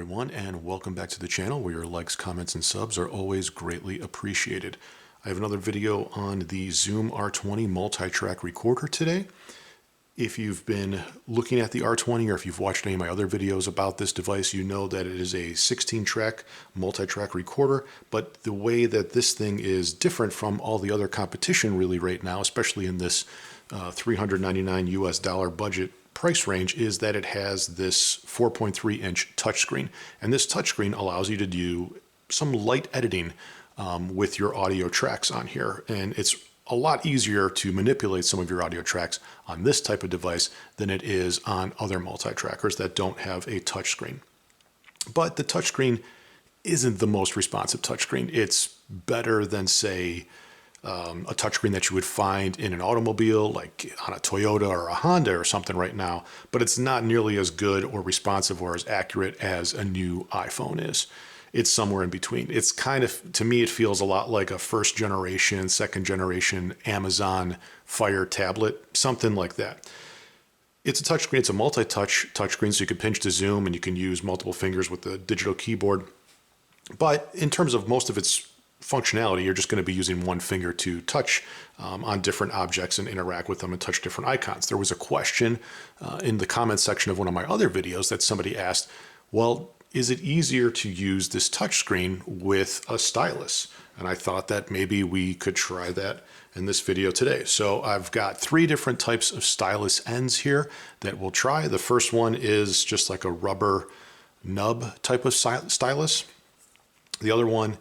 everyone, and welcome back to the channel where your likes, comments, and subs are always greatly appreciated. I have another video on the Zoom R20 multi-track recorder today. If you've been looking at the R20 or if you've watched any of my other videos about this device, you know that it is a 16-track multi-track recorder, but the way that this thing is different from all the other competition really right now, especially in this $399 US budget price range, is that it has this 4.3-inch touchscreen. And this touchscreen allows you to do some light editing with your audio tracks on here. And it's a lot easier to manipulate some of your audio tracks on this type of device than it is on other multi-trackers that don't have a touchscreen. But the touchscreen isn't the most responsive touchscreen. It's better than, say, a touchscreen that you would find in an automobile, like on a Toyota or a Honda or something right now, but it's not nearly as good or responsive or as accurate as a new iPhone is. It's somewhere in between. It's kind of, to me, it feels a lot like a first generation, second generation Amazon Fire tablet, something like that. It's a touchscreen, it's a multi-touch touchscreen, so you can pinch to zoom and you can use multiple fingers with the digital keyboard. But in terms of most of its functionality, you're just going to be using one finger to touch on different objects and interact with them and touch different icons. There was a question in the comments section of one of my other videos that somebody asked, well, is it easier to use this touchscreen with a stylus? And I thought that maybe we could try that in this video today. So I've got 3 different types of stylus ends here that we'll try. The first one is just like a rubber nub type of stylus. The other one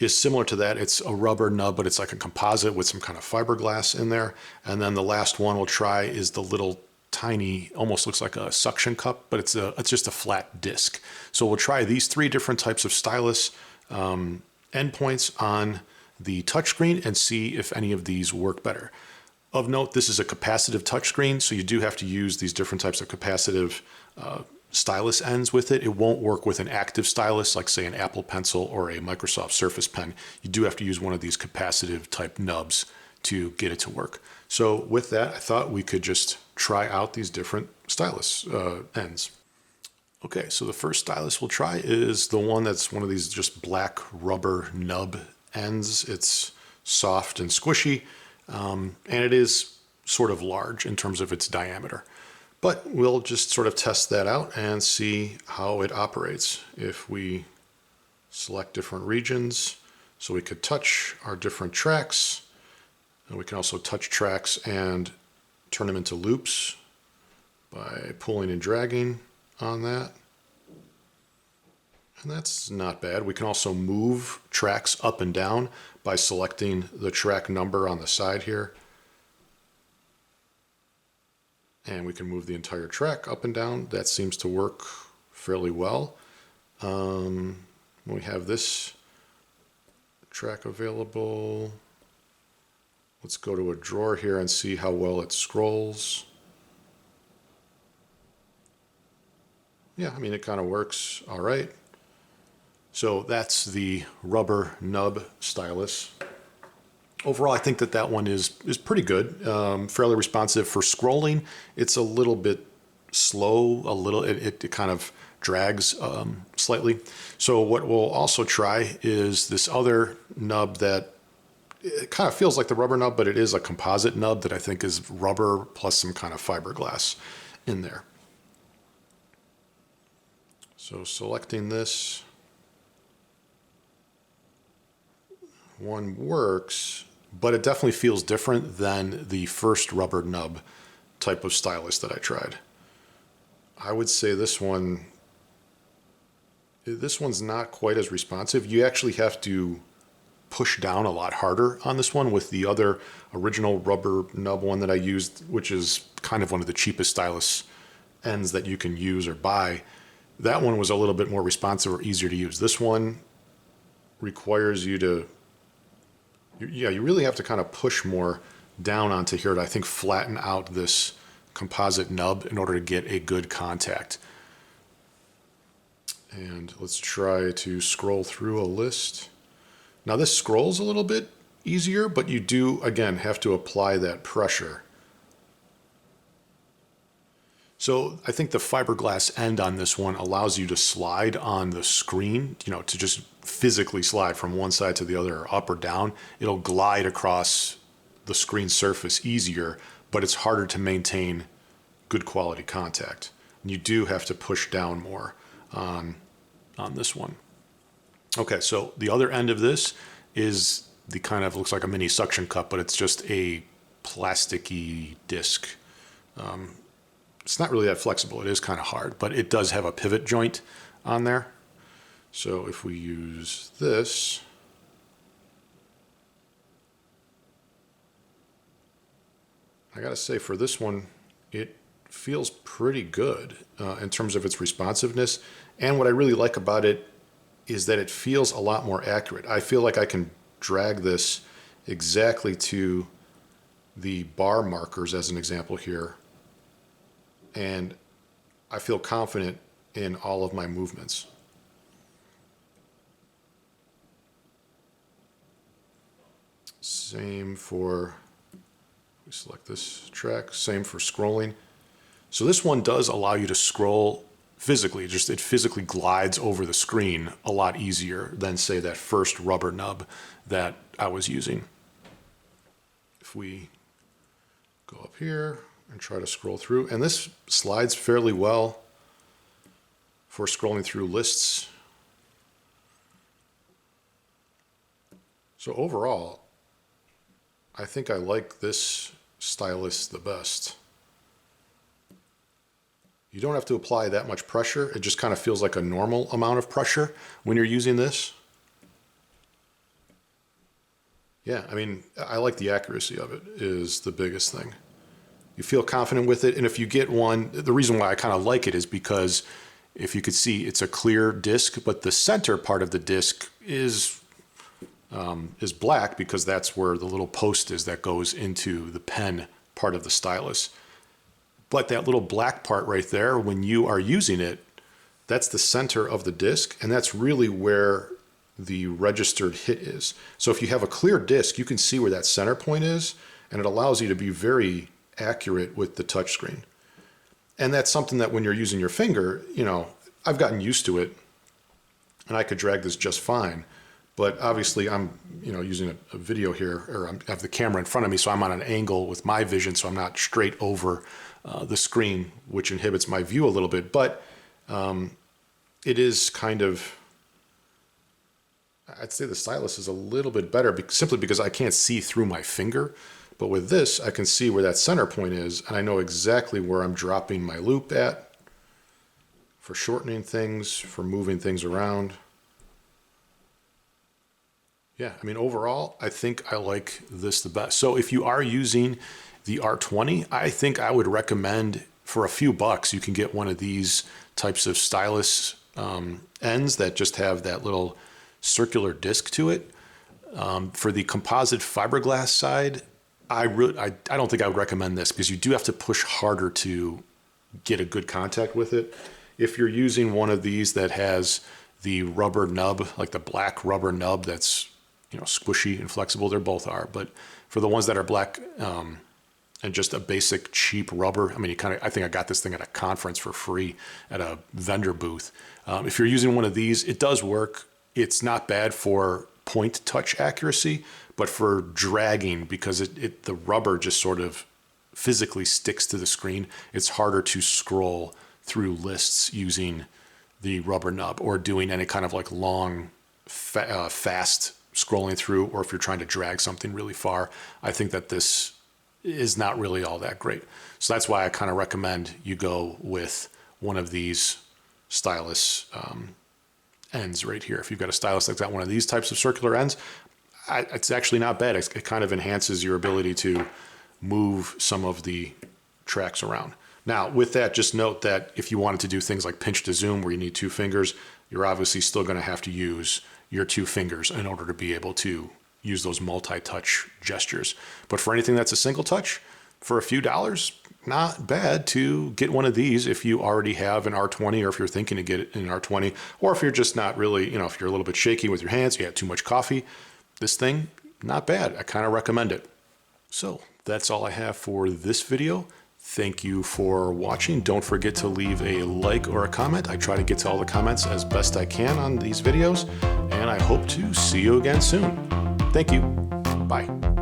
is similar to that. It's a rubber nub, but it's like a composite with some kind of fiberglass in there. And then the last one we'll try is the little tiny, almost looks like a suction cup, but it's just a flat disc. So we'll try these 3 different types of stylus endpoints on the touchscreen and see if any of these work better. Of note, this is a capacitive touchscreen, so you do have to use these different types of capacitive stylus ends with it. It won't work with an active stylus, like say an Apple Pencil or a Microsoft Surface Pen. You do have to use one of these capacitive type nubs to get it to work. So with that, I thought we could just try out these different stylus ends. Okay, so the first stylus we'll try is the one that's one of these just black rubber nub ends. It's soft and squishy, and it is sort of large in terms of its diameter. But we'll just sort of test that out and see how it operates. If we select different regions, so we could touch our different tracks, and we can also touch tracks and turn them into loops by pulling and dragging on that. And that's not bad. We can also move tracks up and down by selecting the track number on the side here. And we can move the entire track up and down. That seems to work fairly well. We have this track available. Let's go to a drawer here and see how well it scrolls. Yeah, I mean, it kind of works all right. So that's the rubber nub stylus. Overall, I think that one is pretty good, fairly responsive. For scrolling, it's a little bit slow, it kind of drags slightly. So what we'll also try is this other nub that it kind of feels like the rubber nub, but it is a composite nub that I think is rubber plus some kind of fiberglass in there. So selecting this, one works, but it definitely feels different than the first rubber nub type of stylus that I tried. I would say this one's not quite as responsive. You actually have to push down a lot harder on this one with the other original rubber nub one that I used, which is kind of one of the cheapest stylus ends that you can use or buy. That one was a little bit more responsive or easier to use. This one requires you to, you really have to kind of push more down onto here to, I think, flatten out this composite nub in order to get a good contact. And let's try to scroll through a list. Now this scrolls a little bit easier, but you do, again, have to apply that pressure. So I think the fiberglass end on this one allows you to slide on the screen, you know, to just physically slide from one side to the other or up or down. It'll glide across the screen surface easier, but it's harder to maintain good quality contact. And you do have to push down more on this one. Okay, so the other end of this is the kind of looks like a mini suction cup, but it's just a plasticky disc. It's not really that flexible. It is kind of hard, but it does have a pivot joint on there. So if we use this, I gotta say for this one, it feels pretty good in terms of its responsiveness. And what I really like about it is that it feels a lot more accurate. I feel like I can drag this exactly to the bar markers as an example here. And I feel confident in all of my movements. Same for, we select this track, same for scrolling. So this one does allow you to scroll physically, just it physically glides over the screen a lot easier than say that first rubber nub that I was using. If we go up here and try to scroll through, and this slides fairly well for scrolling through lists. So overall, I think I like this stylus the best. You don't have to apply that much pressure. It just kind of feels like a normal amount of pressure when you're using this. Yeah, I mean, I like the accuracy of it is the biggest thing. You feel confident with it, and if you get one, the reason why I kind of like it is because if you could see, it's a clear disc, but the center part of the disc is black because that's where the little post is that goes into the pen part of the stylus. But that little black part right there, when you are using it, that's the center of the disc, and that's really where the registered hit is. So if you have a clear disc, you can see where that center point is, and it allows you to be very accurate with the touchscreen. And that's something that when you're using your finger, you know, I've gotten used to it, and I could drag this just fine. But obviously I'm, you know, using a video here, or I have the camera in front of me, so I'm on an angle with my vision, so I'm not straight over the screen, which inhibits my view a little bit. But it is kind of, I'd say the stylus is a little bit better simply because I can't see through my finger. But with this, I can see where that center point is, and I know exactly where I'm dropping my loop at for shortening things, for moving things around. Yeah, I mean, overall, I think I like this the best. So if you are using the R20, I think I would recommend for a few bucks, you can get one of these types of stylus ends that just have that little circular disc to it. For the composite fiberglass side, I don't think I would recommend this because you do have to push harder to get a good contact with it. If you're using one of these that has the rubber nub, like the black rubber nub that's, you know, squishy and flexible, they both are. But for the ones that are black and just a basic cheap rubber, I mean, I think I got this thing at a conference for free at a vendor booth. If you're using one of these, it does work. It's not bad for point touch accuracy, but for dragging, because the rubber just sort of physically sticks to the screen, it's harder to scroll through lists using the rubber nub or doing any kind of like long, fast scrolling through, or if you're trying to drag something really far. I think that this is not really all that great. So that's why I kind of recommend you go with one of these stylus ends right here. If you've got a stylus that's got one of these types of circular ends, it's actually not bad. It kind of enhances your ability to move some of the tracks around. Now, with that, just note that if you wanted to do things like pinch to zoom where you need two fingers, you're obviously still going to have to use your two fingers in order to be able to use those multi-touch gestures. But for anything that's a single touch, for a few dollars, not bad to get one of these if you already have an R20, or if you're thinking to get an R20, or if you're just not really, you know, if you're a little bit shaky with your hands, you had too much coffee, this thing, not bad. I kind of recommend it. So that's all I have for this video. Thank you for watching. Don't forget to leave a like or a comment. I try to get to all the comments as best I can on these videos, and I hope to see you again soon. Thank you. Bye.